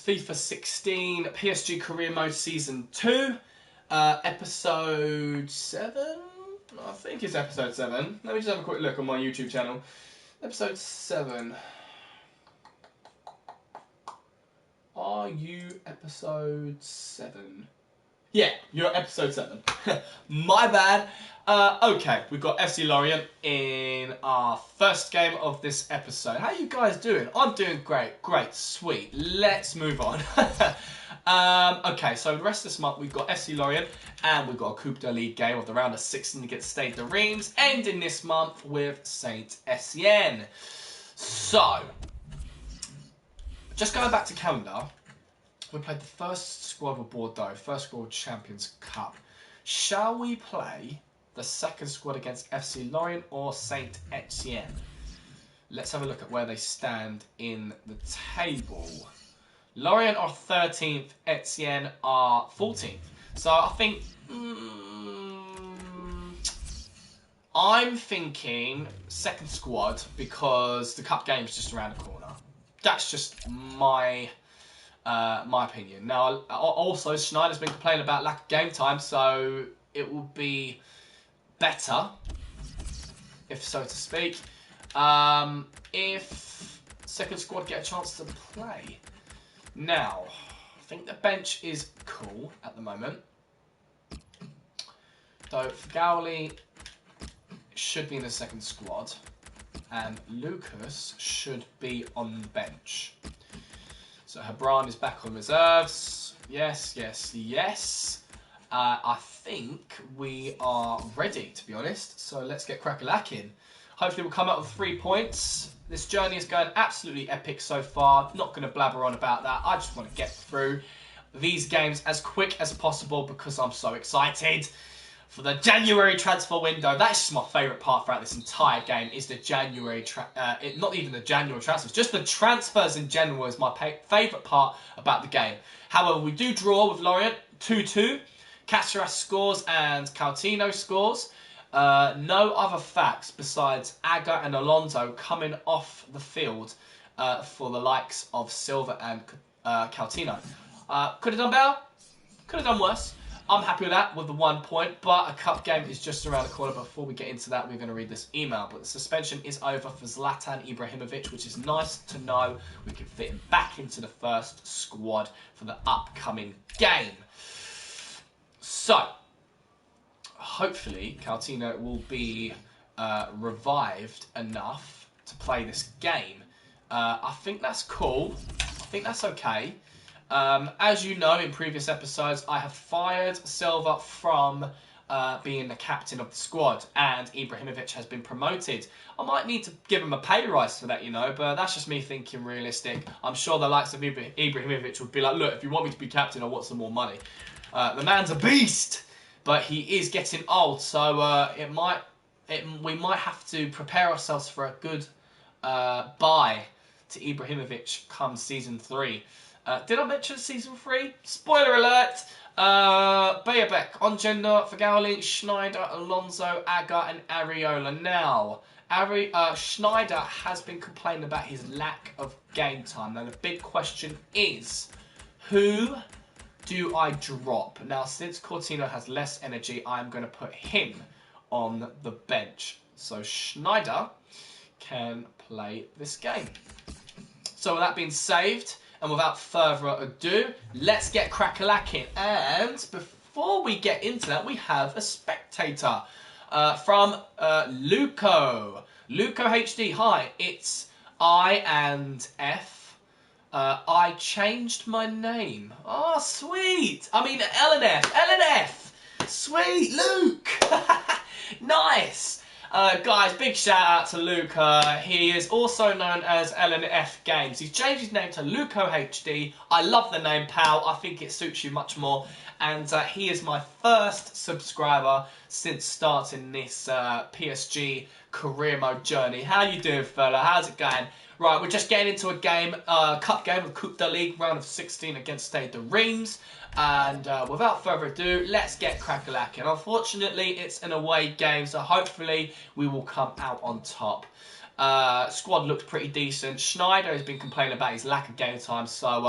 FIFA 16 PSG Career Mode Season 2, Episode 7? I think it's Episode 7. Let me just have a quick look on my YouTube channel. Episode 7. Are you Episode 7? Yeah, you're Episode 7. My bad. Okay, we've got FC Lorient in our first game of this episode. How are you guys doing? I'm doing great. Great, sweet. Let's move on. Okay, so the rest of this month we've got FC Lorient and we've got a Coupe de Ligue game of the round of 16 against Stade de Reims, ending this month with Saint Etienne. So, just going back to calendar, we played the first squad with Bordeaux, first squad with Champions Cup. Shall we play the second squad against FC Lorient or Saint Etienne? Let's have a look at where they stand in the table. Lorient are 13th, Etienne are 14th. So I think I'm thinking second squad because the cup game is just around the corner. That's just my opinion. Now, also, Schneider's been complaining about lack of game time, so it will be better, if so to speak, if second squad get a chance to play. Now, I think the bench is cool at the moment. So, Fagauli should be in the second squad, and Lucas should be on the bench. So Hebron is back on reserves. Yes, yes, yes. I think we are ready, to be honest. So let's get crack-a-lacking. Hopefully we'll come up with 3 points. This journey is going absolutely epic so far. Not going to blabber on about that. I just want to get through these games as quick as possible because I'm so excited for the January transfer window. That's just my favourite part throughout this entire game, is the January, not even the January transfers, just the transfers in general is my favourite part about the game. However, we do draw with Lorient, 2-2. Caceres scores and Coutinho scores. No other facts besides Aga and Alonso coming off the field for the likes of Silva and Coutinho. Could have done better, could have done worse. I'm happy with that, with the 1 point, but a cup game is just around the corner. Before we get into that, we're going to read this email. But the suspension is over for Zlatan Ibrahimovic, which is nice to know. We can fit him back into the first squad for the upcoming game. So, hopefully, Coutinho will be revived enough to play this game. I think that's cool. I think that's okay. As you know, in previous episodes, I have fired Silva from being the captain of the squad, and Ibrahimovic has been promoted. I might need to give him a pay rise for that, you know, but that's just me thinking realistic. I'm sure the likes of Ibrahimovic would be like, look, if you want me to be captain, I want some more money. The man's a beast, but he is getting old, so we might have to prepare ourselves for a good buy to Ibrahimovic come Season 3. Did I mention Season 3? Spoiler alert! Bayabek, Ongenda, Fagauli, Schneider, Alonso, Aga and Areola. Now, Schneider has been complaining about his lack of game time. Now, the big question is, who do I drop? Now, since Coutinho has less energy, I'm going to put him on the bench. So, Schneider can play this game. So, with that being saved, and without further ado, let's get crack-a-lacking. And before we get into that, we have a spectator from Luco. Luco HD, hi, it's I and F. I changed my name. Oh, sweet. I mean, L and F. L and F. Sweet, Luke. Nice. Guys, big shout out to Luke. He is also known as LNF Games. He's changed his name to Luco HD. I love the name, pal. I think it suits you much more. And he is my first subscriber since starting this PSG career mode journey. How you doing, fella? How's it going? Right, we're just getting into a game, cup game of Coupe de Ligue, round of 16 against Stade de Reims. And without further ado, let's get crack-a-lacking. Unfortunately, it's an away game, so hopefully we will come out on top. Squad looked pretty decent. Schneider has been complaining about his lack of game time, so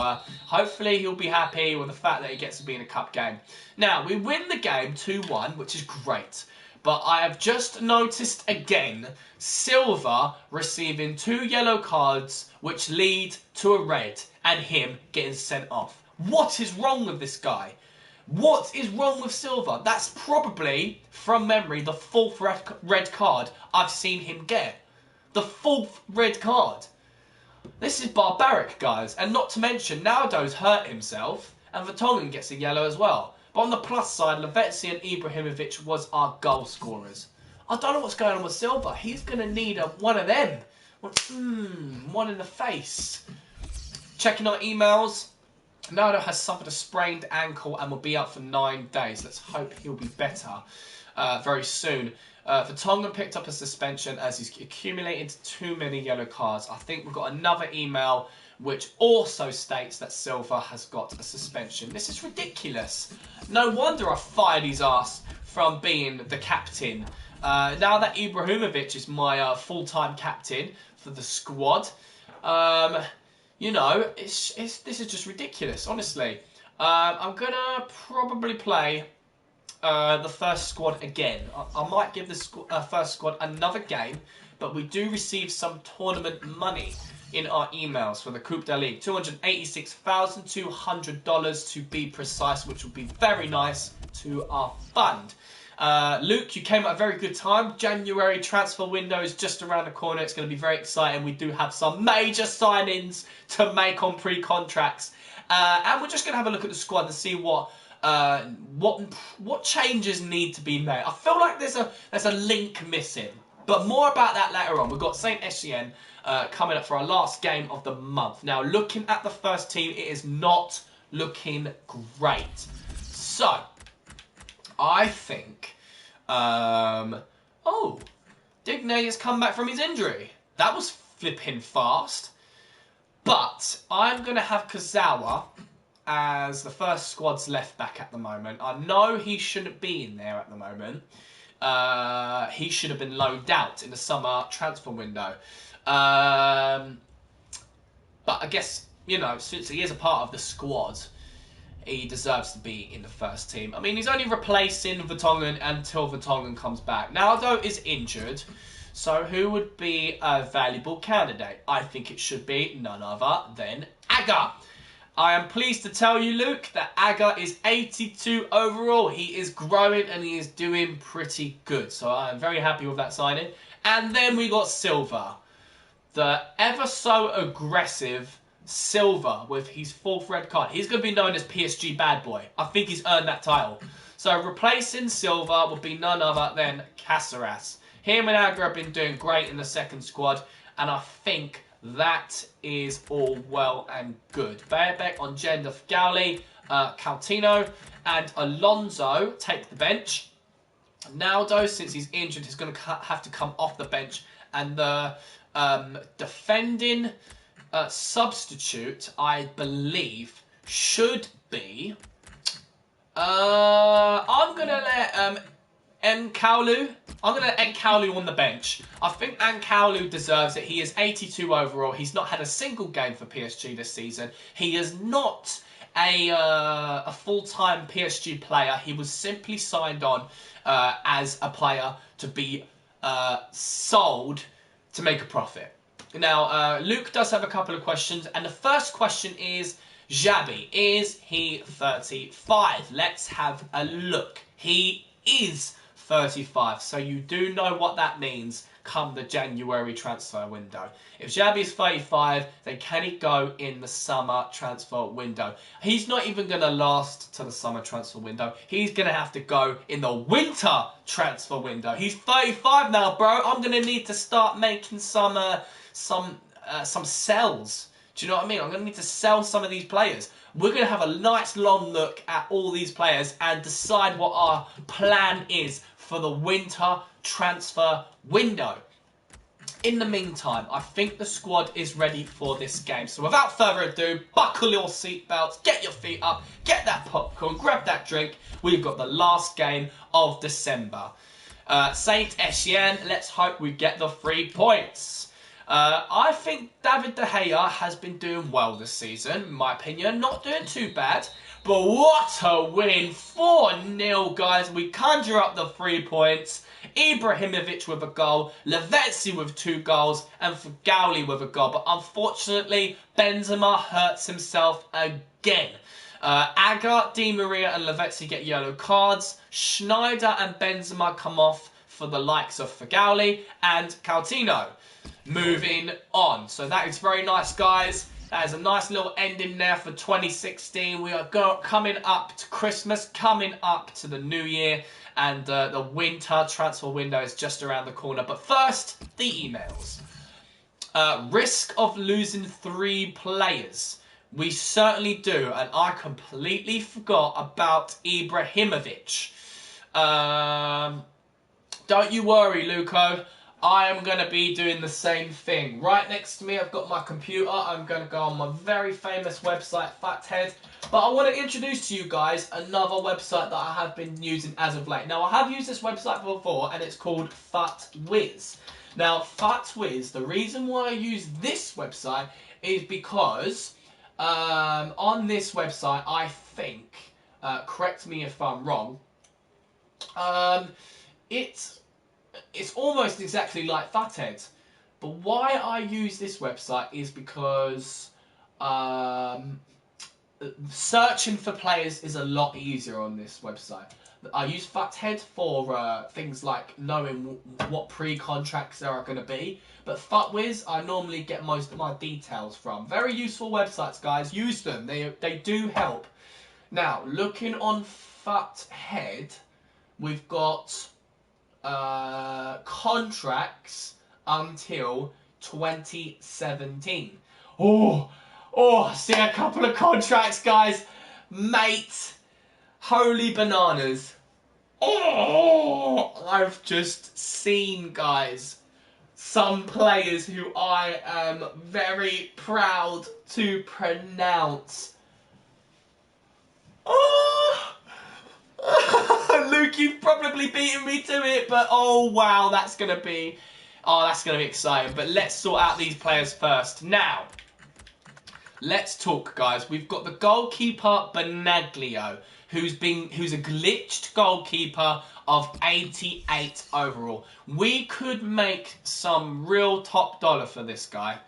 hopefully he'll be happy with the fact that he gets to be in a cup game. Now, we win the game 2-1, which is great. But I have just noticed again, Silva receiving 2 yellow cards, which lead to a red, and him getting sent off. What is wrong with this guy? What is wrong with Silva? That's probably, from memory, the 4th red card I've seen him get. The 4th red card. This is barbaric, guys. And not to mention, Naldo's hurt himself, and Vertonghen gets a yellow as well. But on the plus side, Lavezzi and Ibrahimovic was our goal scorers. I don't know what's going on with Silva. He's going to need one of them. One in the face. Checking our emails. Naldo has suffered a sprained ankle and will be out for 9 days. Let's hope he'll be better very soon. Vertonghen picked up a suspension as he's accumulated too many yellow cards. I think we've got another email which also states that Silva has got a suspension. This is ridiculous. No wonder I fired his ass from being the captain. Now that Ibrahimovic is my full-time captain for the squad, you know, this is just ridiculous, honestly. I'm going to probably play the first squad again. I might give the first squad another game, but we do receive some tournament money in our emails for the Coupe de Ligue. $286,200 to be precise, which would be very nice to our fund. Luke, you came at a very good time. January transfer window is just around the corner. It's going to be very exciting. We do have some major signings to make on pre-contracts. And we're just going to have a look at the squad and see what changes need to be made. I feel like there's a link missing. But more about that later on. We've got Saint Etienne coming up for our last game of the month. Now, looking at the first team, it is not looking great. So, I think... oh, Digne has come back from his injury. That was flipping fast. But I'm going to have Kazawa as the first squad's left back at the moment. I know he shouldn't be in there at the moment. He should have been loaned out in the summer transfer window. But I guess, you know, since he is a part of the squad, he deserves to be in the first team. I mean, he's only replacing Vertonghen until Vertonghen comes back. Naldo is injured, so who would be a valuable candidate? I think it should be none other than Aga. I am pleased to tell you, Luke, that Aga is 82 overall. He is growing and he is doing pretty good. So I am very happy with that signing. And then we got Silva. The ever so aggressive Silva with his 4th red card. He's going to be known as PSG bad boy. I think he's earned that title. So replacing Silva will be none other than Caceres. Him and Aga have been doing great in the second squad. And I think that is all well and good. Baerbeck on Gender Gowley, Coutinho and Alonso take the bench. Naldo, since he's injured, is going to have to come off the bench. And the defending substitute, I believe, should be... I'm going to let... Nkaulu. I'm going to let Nkaulu on the bench. I think Nkaulu deserves it. He is 82 overall. He's not had a single game for PSG this season. He is not a full-time PSG player. He was simply signed on as a player to be sold to make a profit. Now, Luke does have a couple of questions. And the first question is, Xabi, is he 35? Let's have a look. He is 35, so you do know what that means come the January transfer window. If Xabi is 35, then can he go in the summer transfer window? He's not even going to last to the summer transfer window. He's going to have to go in the winter transfer window. He's 35 now, bro. I'm going to need to start making some sells. Do you know what I mean? I'm going to need to sell some of these players. We're going to have a nice long look at all these players and decide what our plan is for the winter transfer window. In the meantime, I think the squad is ready for this game. So without further ado, buckle your seatbelts, get your feet up, get that popcorn, grab that drink. We've got the last game of December. Saint Etienne, let's hope we get the 3 points. I think David De Gea has been doing well this season, in my opinion. Not doing too bad. But what a win. 4-0, guys. We conjure up the 3 points. Ibrahimovic with a goal. Lavezzi with 2 goals. And Fagauli with a goal. But unfortunately, Benzema hurts himself again. Aga, Di Maria and Lavezzi get yellow cards. Schneider and Benzema come off for the likes of Fagauli and Coutinho. Moving on. So that is very nice, guys. That is a nice little ending there for 2016. We are coming up to Christmas, coming up to the new year, and the winter transfer window is just around the corner. But first, the emails. Risk of losing 3 players. We certainly do, and I completely forgot about Ibrahimovic. Don't you worry, Luco. I am going to be doing the same thing. Right next to me, I've got my computer. I'm going to go on my very famous website, Fathead. But I want to introduce to you guys another website that I have been using as of late. Now, I have used this website before, and it's called FutWiz. Now, FutWiz, the reason why I use this website is because on this website, I think, correct me if I'm wrong, it's almost exactly like Fathead. But why I use this website is because searching for players is a lot easier on this website. I use Fathead for things like knowing what pre-contracts there are going to be. But FutWiz, I normally get most of my details from. Very useful websites, guys. Use them. They do help. Now, looking on Fathead, we've got contracts until 2017. I see a couple of contracts, guys. Mate, holy bananas. I've just seen, guys, some players who I am very proud to pronounce. Luke, you've probably beaten me to it, but oh wow, that's gonna be exciting. But let's sort out these players first. Now, let's talk, guys. We've got the goalkeeper Benaglio, who's a glitched goalkeeper of 88 overall. We could make some real top dollar for this guy.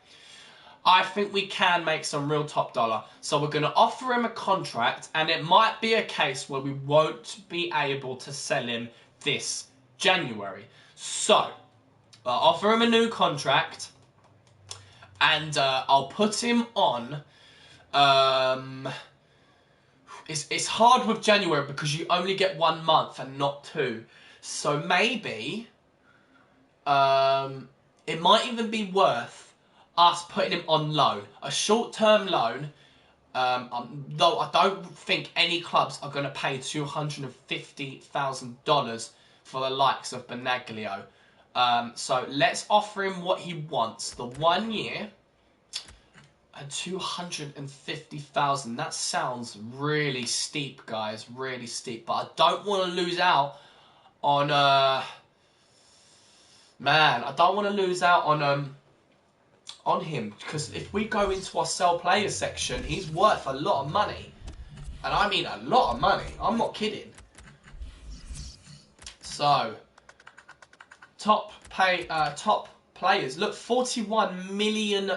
I think we can make some real top dollar. So we're going to offer him a contract, and it might be a case where we won't be able to sell him this January. So I'll offer him a new contract, and I'll put him on. It's hard with January because you only get 1 month and not 2. So maybe it might even be worth us putting him on loan, a short-term loan, though I don't think any clubs are going to pay $250,000 for the likes of Benaglio. So let's offer him what he wants. The 1 year and 250,000. That sounds really steep, guys, really steep. But I don't want to lose out on I don't want to lose out on him, because if we go into our sell players section, he's worth a lot of money, and I mean a lot of money. I'm not kidding. So top players. Look, $41 million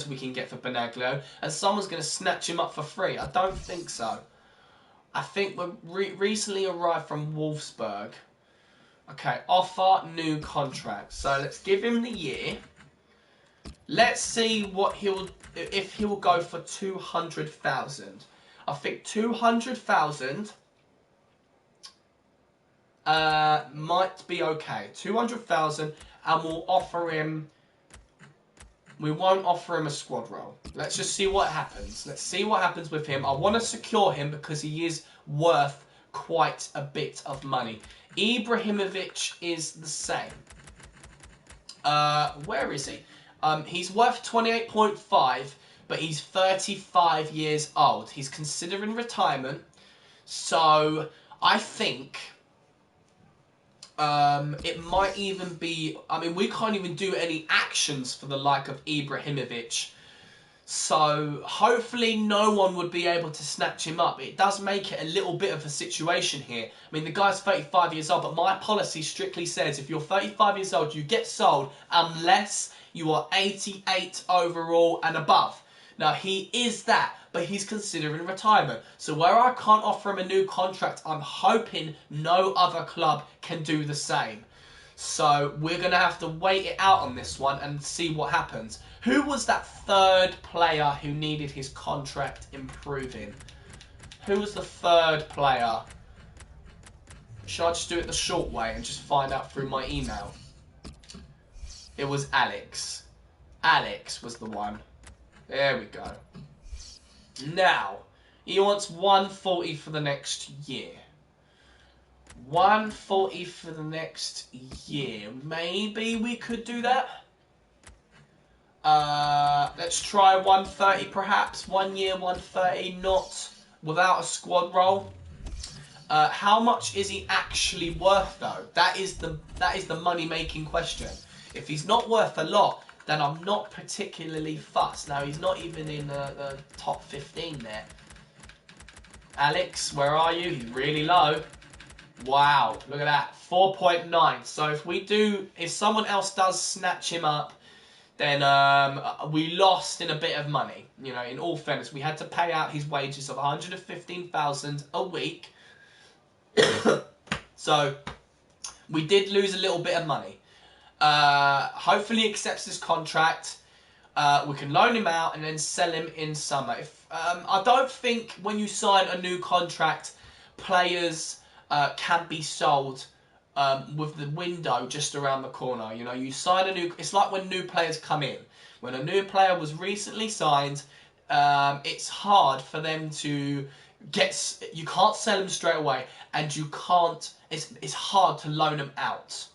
we can get for Benaglio, and someone's going to snatch him up for free. I don't think so. I think we recently arrived from Wolfsburg. Okay, offer new contract. So let's give him the year. Let's see what if he will go for 200,000. I think 200,000 might be okay. 200,000, and we'll offer him. We won't offer him a squad role. Let's just see what happens. Let's see what happens with him. I want to secure him because he is worth quite a bit of money. Ibrahimovic is the same. Where is he? He's worth 28.5, but he's 35 years old. He's considering retirement. So I think It might even be... I mean, we can't even do any actions for the like of Ibrahimovic. So, hopefully no one would be able to snatch him up. It does make it a little bit of a situation here. I mean, the guy's 35 years old, but my policy strictly says if you're 35 years old, you get sold unless you are 88 overall and above. Now, he is that, but he's considering retirement. So where I can't offer him a new contract, I'm hoping no other club can do the same. So we're going to have to wait it out on this one and see what happens. Who was that third player who needed his contract improving? Who was the third player? Should I just do it the short way and just find out through my email? It was Alex. Alex was the one. There we go. Now, he wants 140 for the next year. 140 for the next year. Maybe we could do that. Let's try 130 perhaps. 1 year, 130, not without a squad role. How much is he actually worth though? That is the money-making question. If he's not worth a lot, then I'm not particularly fussed. Now, he's not even in the top 15 there. Alex, where are you? He's really low. Wow, look at that. 4.9. So if someone else does snatch him up, then we lost in a bit of money. You know, in all fairness, we had to pay out his wages of 115,000 a week. So we did lose a little bit of money. Hopefully he accepts this contract. We can loan him out and then sell him in summer. I don't think when you sign a new contract, players can be sold with the window just around the corner. You know, you sign a new... It's like when new players come in. When a new player was recently signed, it's hard for them to get... You can't sell them straight away, and you can't... It's hard to loan them out.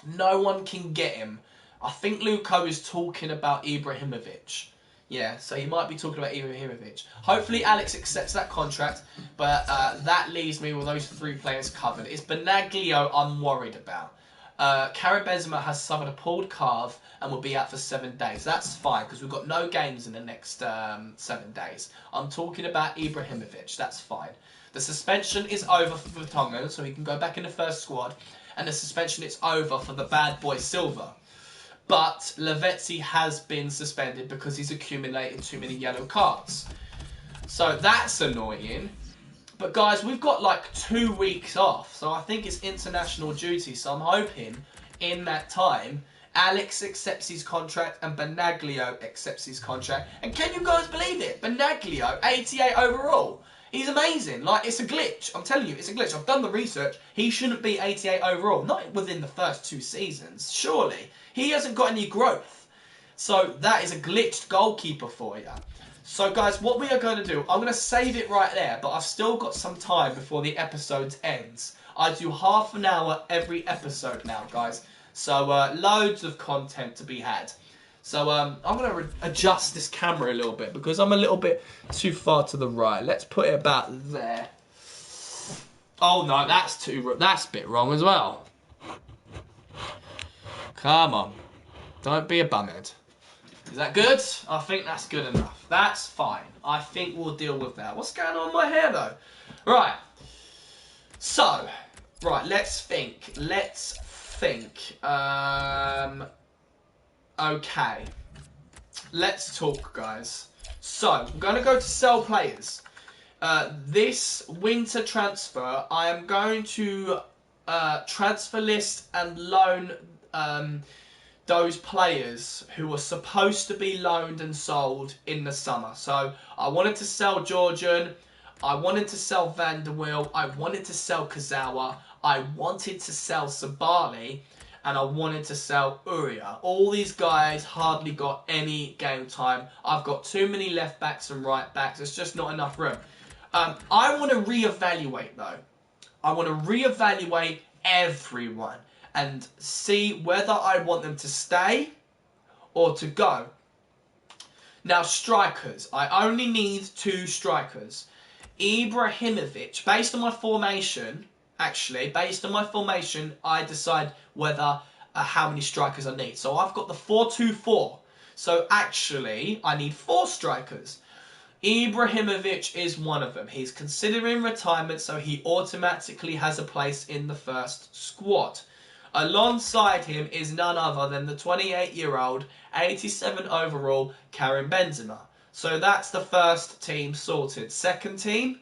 No one can get him. I think Luko is talking about Ibrahimovic. Yeah, so he might be talking about Ibrahimovic. Hopefully Alex accepts that contract, but that leaves me with those three players covered. It's Benaglio I'm worried about. Karim Benzema has suffered a pulled calf and will be out for 7 days. That's fine, because we've got no games in the next 7 days. I'm talking about Ibrahimovic. That's fine. The suspension is over for Vertonghen, so he can go back in the first squad. And the suspension is over for the bad boy Silva. But Lavezzi has been suspended because he's accumulated too many yellow cards. So that's annoying. But guys, we've got like 2 weeks off. So I think it's international duty. So I'm hoping in that time, Alex accepts his contract and Benaglio accepts his contract. And can you guys believe it? Benaglio, 88 overall. He's amazing. Like, it's a glitch. I'm telling you, it's a glitch. I've done the research. He shouldn't be 88 overall. Not within the first 2 seasons. Surely. He hasn't got any growth. So, that is a glitched goalkeeper for you. So, guys, what we are going to do, I'm going to save it right there, but I've still got some time before the episode ends. I do half an hour every episode now, guys. So, loads of content to be had. So I'm going to adjust this camera a little bit because I'm a little bit too far to the right. Let's put it about there. Oh no, that's a bit wrong as well. Come on. Don't be a bumhead. Is that good? I think that's good enough. That's fine. I think we'll deal with that. What's going on with my hair though? Right. So, right, let's think. Okay, let's talk, guys. So, I'm going to go to sell players. This winter transfer, I am going to transfer list and loan those players who were supposed to be loaned and sold in the summer. So, I wanted to sell Georgian, I wanted to sell Van der Wiel, I wanted to sell Kazawa, I wanted to sell Sabali, and I wanted to sell Uria. All these guys hardly got any game time. I've got too many left backs and right backs. There's just not enough room. I want to reevaluate though. I want to reevaluate everyone and see whether I want them to stay or to go. Now, strikers. I only need 2 strikers. Ibrahimovic, based on my formation actually, based on my formation, I decide whether how many strikers I need. So I've got the 4-2-4. So actually, I need 4 strikers. Ibrahimovic is one of them. He's considering retirement, so he automatically has a place in the first squad. Alongside him is none other than the 28-year-old, 87 overall, Karim Benzema. So that's the first team sorted. Second team,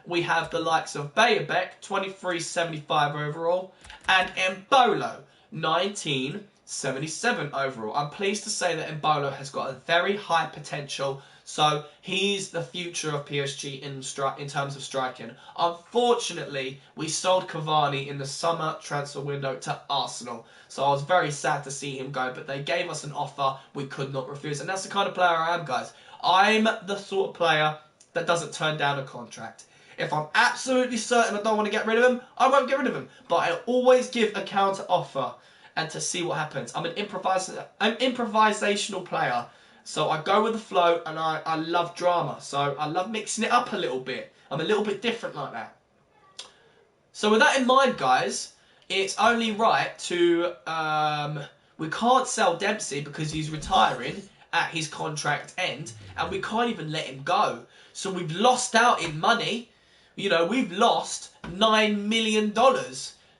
we have the likes of Bayabek, 23.75 overall, and Mbolo, 19.77 overall. I'm pleased to say that Mbolo has got a very high potential, so he's the future of PSG in terms of striking. Unfortunately, we sold Cavani in the summer transfer window to Arsenal, so I was very sad to see him go, but they gave us an offer we could not refuse, and that's the kind of player I am, guys. I'm the sort of player that doesn't turn down a contract. If I'm absolutely certain I don't want to get rid of him, I won't get rid of him. But I always give a counter offer and to see what happens. I'm an improvisational player. So I go with the flow, and I love drama. So I love mixing it up a little bit. I'm a little bit different like that. So with that in mind, guys, it's only right to... we can't sell Dempsey because he's retiring at his contract end, and we can't even let him go. So we've lost out in money. You know, we've lost $9 million.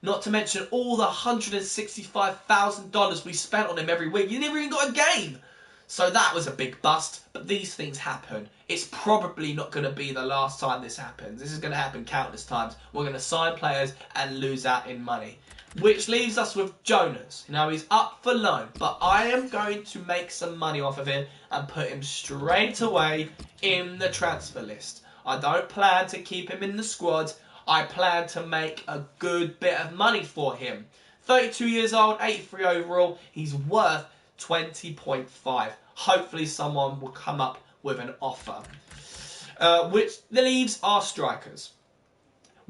Not to mention all the $165,000 we spent on him every week. You never even got a game. So that was a big bust. But these things happen. It's probably not going to be the last time this happens. This is going to happen countless times. We're going to sign players and lose out in money. Which leaves us with Jonas. Now, he's up for loan, but I am going to make some money off of him and put him straight away in the transfer list. I don't plan to keep him in the squad. I plan to make a good bit of money for him. 32 years old, 83 overall. He's worth 20.5. Hopefully someone will come up with an offer. Which leaves our strikers.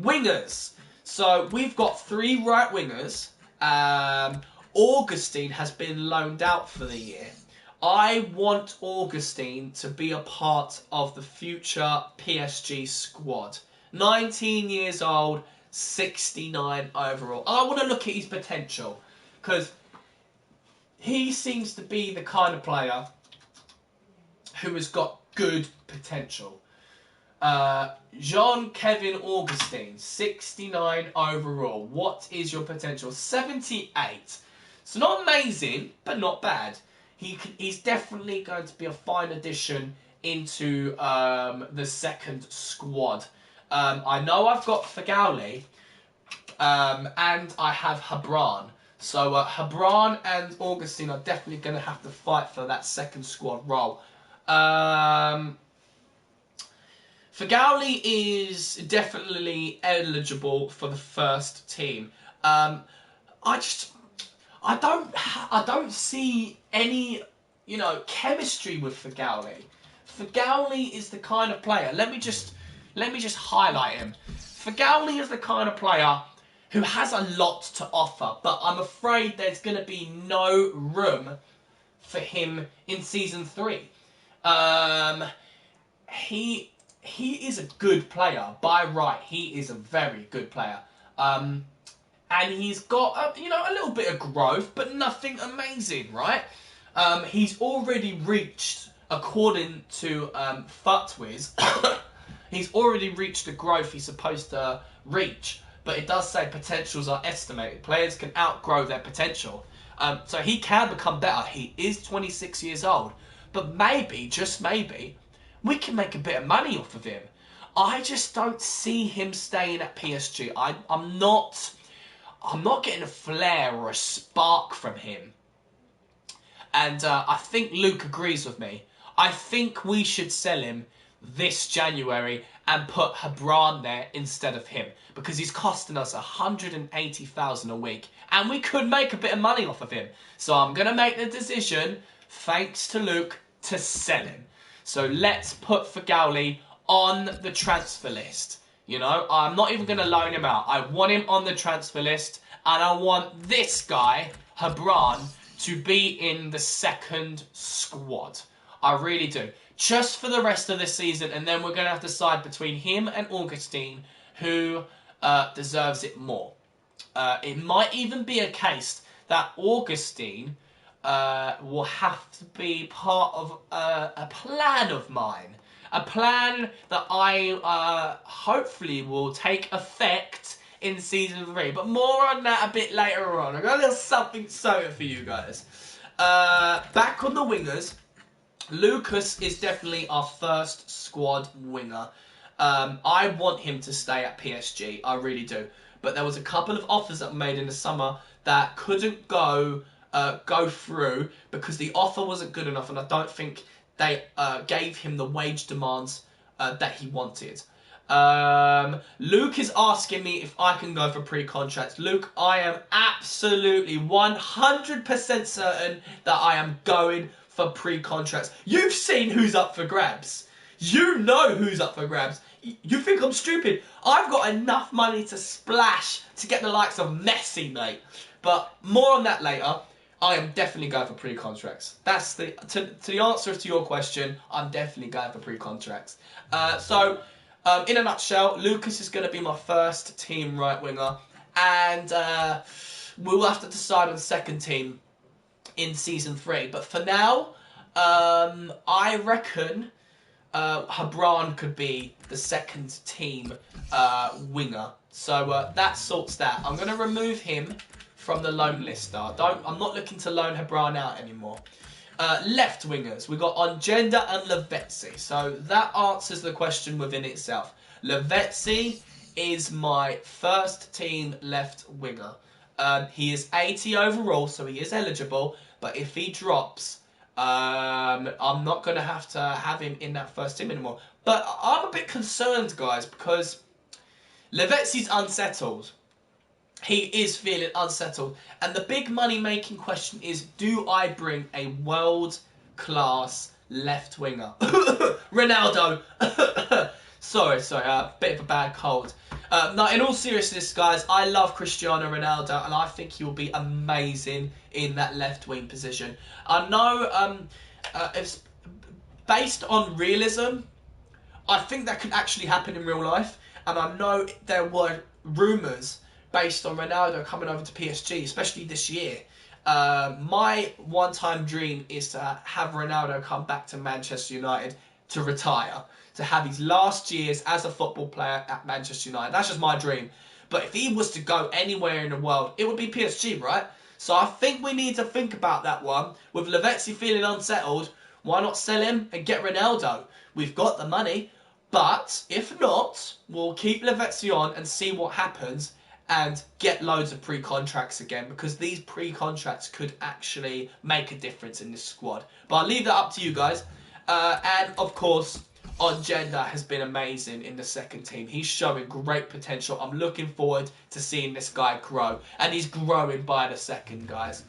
Wingers. So we've got 3 right wingers. Augustine has been loaned out for the year. I want Augustine to be a part of the future PSG squad. 19 years old, 69 overall. I want to look at his potential, because he seems to be the kind of player who has got good potential. Jean-Kevin Augustine, 69 overall. What is your potential? 78. So not amazing, but not bad. He's definitely going to be a fine addition into the second squad. I know I've got Fagauli, and I have Habran. So Habran and Augustine are definitely going to have to fight for that second squad role. Fagauli is definitely eligible for the first team. I don't see any, chemistry with Fagauli. Fagauli is the kind of player. Let me just highlight him. Fagauli is the kind of player who has a lot to offer, but I'm afraid there's going to be no room for him in Season 3. He is a good player. By right, he is a very good player. And he's got, a little bit of growth, but nothing amazing, right? He's already reached, according to Futwiz, he's already reached the growth he's supposed to reach. But it does say potentials are estimated. Players can outgrow their potential. So he can become better. He is 26 years old. But maybe, just maybe, we can make a bit of money off of him. I just don't see him staying at PSG. I'm not getting a flare or a spark from him. And I think Luke agrees with me. I think we should sell him this January and put Habran there instead of him, because he's costing us $180,000 a week, and we could make a bit of money off of him. So I'm going to make the decision, thanks to Luke, to sell him. So let's put Fagauli on the transfer list. I'm not even going to loan him out. I want him on the transfer list, and I want this guy, Habran, to be in the second squad. I really do. Just for the rest of the season, and then we're going to have to decide between him and Augustine who deserves it more. It might even be a case that Augustine will have to be part of a plan of mine. A plan that I hopefully will take effect in Season 3. But more on that a bit later on. I've got a little something sorted for you guys. Back on the wingers, Lucas is definitely our first squad winger. I want him to stay at PSG. I really do. But there was a couple of offers that were made in the summer that couldn't go through because the offer wasn't good enough, and I don't think they gave him the wage demands that he wanted. Luke is asking me if I can go for pre-contract. Luke, I am absolutely 100% certain that I am going for pre-contracts. You've seen who's up for grabs. You know who's up for grabs. You think I'm stupid? I've got enough money to splash to get the likes of Messi, mate. But more on that later. I am definitely going for pre-contracts. That's the answer to your question. I'm definitely going for pre-contracts. In a nutshell, Lucas is going to be my first team right winger, and we'll have to decide on second team in Season 3. But for now, I reckon Habran could be the second team winger. So that sorts that. I'm going to remove him from the loan list. I'm not looking to loan Habran out anymore. Left wingers, we've got Ongenda and Lavezzi. So that answers the question within itself. Lavezzi is my first team left winger. He is 80 overall, so he is eligible. But if he drops, I'm not going to have him in that first team anymore. But I'm a bit concerned, guys, because Lavezzi's unsettled. He is feeling unsettled. And the big money-making question is, do I bring a world-class left winger? Ronaldo. sorry, bit of a bad cold. No, in all seriousness, guys, I love Cristiano Ronaldo, and I think he will be amazing in that left wing position. I know it's based on realism. I think that could actually happen in real life, and I know there were rumours based on Ronaldo coming over to PSG, especially this year. My one-time dream is to have Ronaldo come back to Manchester United to retire, to have his last years as a football player at Manchester United. That's just my dream. But if he was to go anywhere in the world, it would be PSG, right? So I think we need to think about that one. With Lavezzi feeling unsettled, why not sell him and get Ronaldo? We've got the money. But if not, we'll keep Lavezzi on and see what happens and get loads of pre-contracts again, because these pre-contracts could actually make a difference in this squad. But I'll leave that up to you guys. And of course, Ongenda has been amazing in the second team. He's showing great potential. I'm looking forward to seeing this guy grow, and he's growing by the second, guys.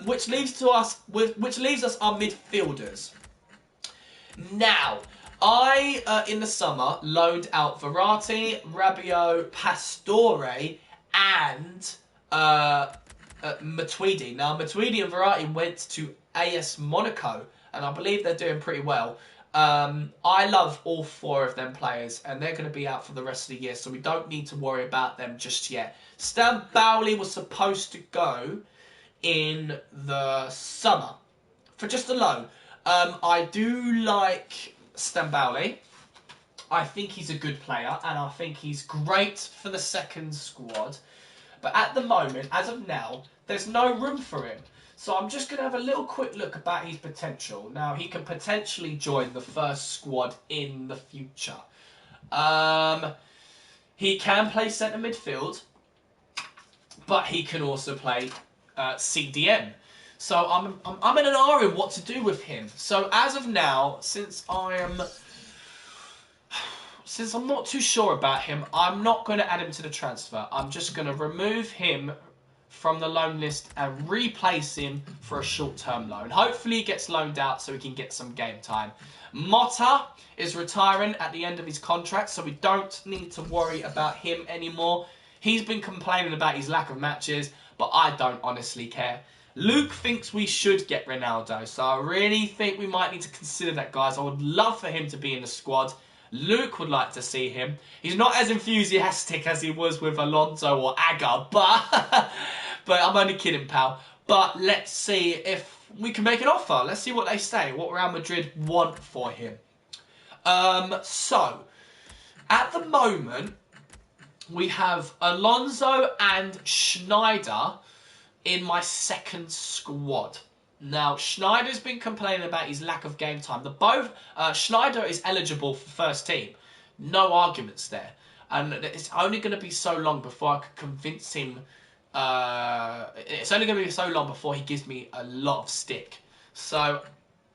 Which leaves us our midfielders. Now, I, in the summer, loaned out Verratti, Rabiot, Pastore, and Matuidi. Now, Matuidi and Verratti went to AS Monaco, and I believe they're doing pretty well. I love all four of them players, and they're going to be out for the rest of the year, so we don't need to worry about them just yet. Stan Bowley was supposed to go in the summer for just a loan. I do like Stan Bowley. I think he's a good player, and I think he's great for the second squad. But at the moment, as of now, there's no room for him. So I'm just going to have a little quick look about his potential. Now, he can potentially join the first squad in the future. He can play centre midfield, but he can also play CDM. So I'm in an R in what to do with him. So as of now, since I'm not too sure about him, I'm not going to add him to the transfer. I'm just going to remove him from the loan list and replace him for a short-term loan. Hopefully he gets loaned out so he can get some game time. Motta is retiring at the end of his contract, so we don't need to worry about him anymore. He's been complaining about his lack of matches, but I don't honestly care. Luke thinks we should get Ronaldo, so I really think we might need to consider that, guys. I would love for him to be in the squad. Luke would like to see him. He's not as enthusiastic as he was with Alonso or Aga, but I'm only kidding, pal. But let's see if we can make an offer. Let's see what they say, what Real Madrid want for him. So, at the moment, we have Alonso and Schneider in my second squad. Now, Schneider's been complaining about his lack of game time. Schneider is eligible for first team. No arguments there. And it's only going to be so long before I could convince him. It's only going to be so long before he gives me a lot of stick. So,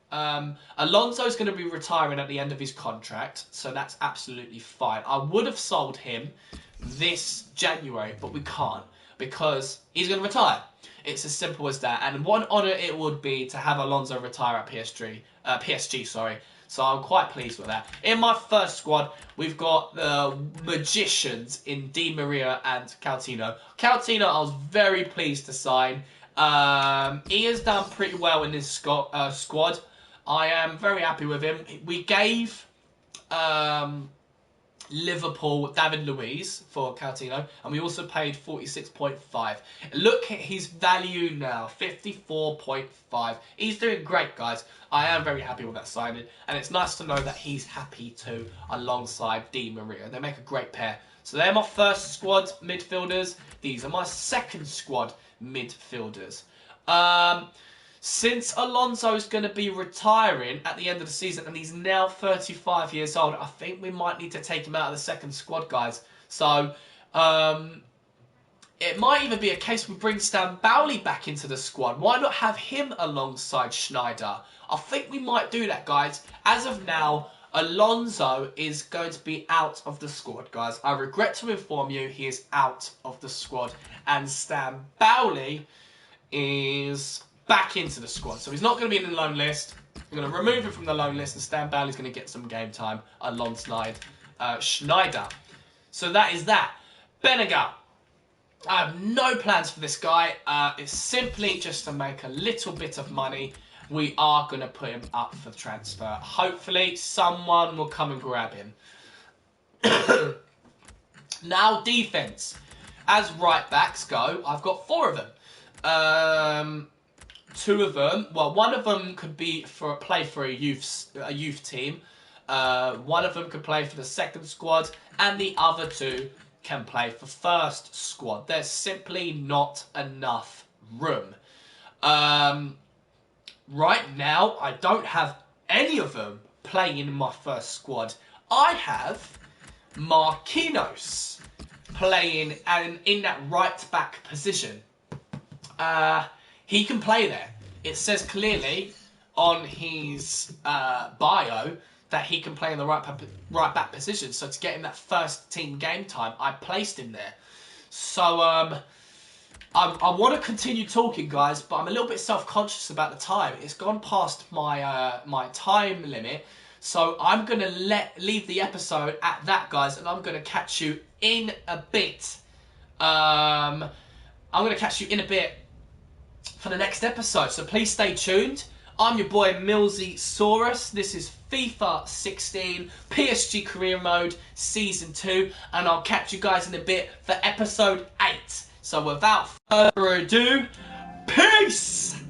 Alonso's going to be retiring at the end of his contract. So that's absolutely fine. I would have sold him this January, but we can't. Because he's going to retire. It's as simple as that. And what an honour it would be to have Alonso retire at PSG. So I'm quite pleased with that. In my first squad, we've got the magicians in Di Maria and Coutinho. Coutinho, I was very pleased to sign. He has done pretty well in this squad. I am very happy with him. We gave Liverpool David Luiz for Coutinho, and we also paid 46.5. Look at his value now, 54.5. He's doing great, guys. I am very happy with that signing, and it's nice to know that he's happy too, alongside Di Maria. They make a great pair. So they're my first squad midfielders. These are my second squad midfielders. Since Alonso's going to be retiring at the end of the season, and he's now 35 years old, I think we might need to take him out of the second squad, guys. So, it might even be a case we bring Stan Bowley back into the squad. Why not have him alongside Schneider? I think we might do that, guys. As of now, Alonso is going to be out of the squad, guys. I regret to inform you, he is out of the squad. And Stan Bowley is back into the squad. So he's not going to be in the loan list. I'm going to remove him from the loan list, and Stan Bowley's going to get some game time alongside Schneider. So that is that. Benega. I have no plans for this guy. It's simply just to make a little bit of money. We are going to put him up for transfer. Hopefully, someone will come and grab him. Now, defence. As right backs go, I've got 4 of them. 2 of them, well, one of them could be play for a youth team. One of them could play for the second squad, and the other 2 can play for first squad. There's simply not enough room. Right now, I don't have any of them playing in my first squad. I have Marquinhos playing in that right back position. He can play there. It says clearly on his bio that he can play in the right back position. So to get him that first team game time, I placed him there. So I want to continue talking, guys, but I'm a little bit self-conscious about the time. It's gone past my my time limit. So I'm going to leave the episode at that, guys, and I'm going to catch you in a bit. I'm going to catch you in a bit for the next episode, so please stay tuned. I'm your boy Millsy Saurus. This is FIFA 16 PSG Career Mode Season 2, and I'll catch you guys in a bit for episode 8. So without further ado, peace!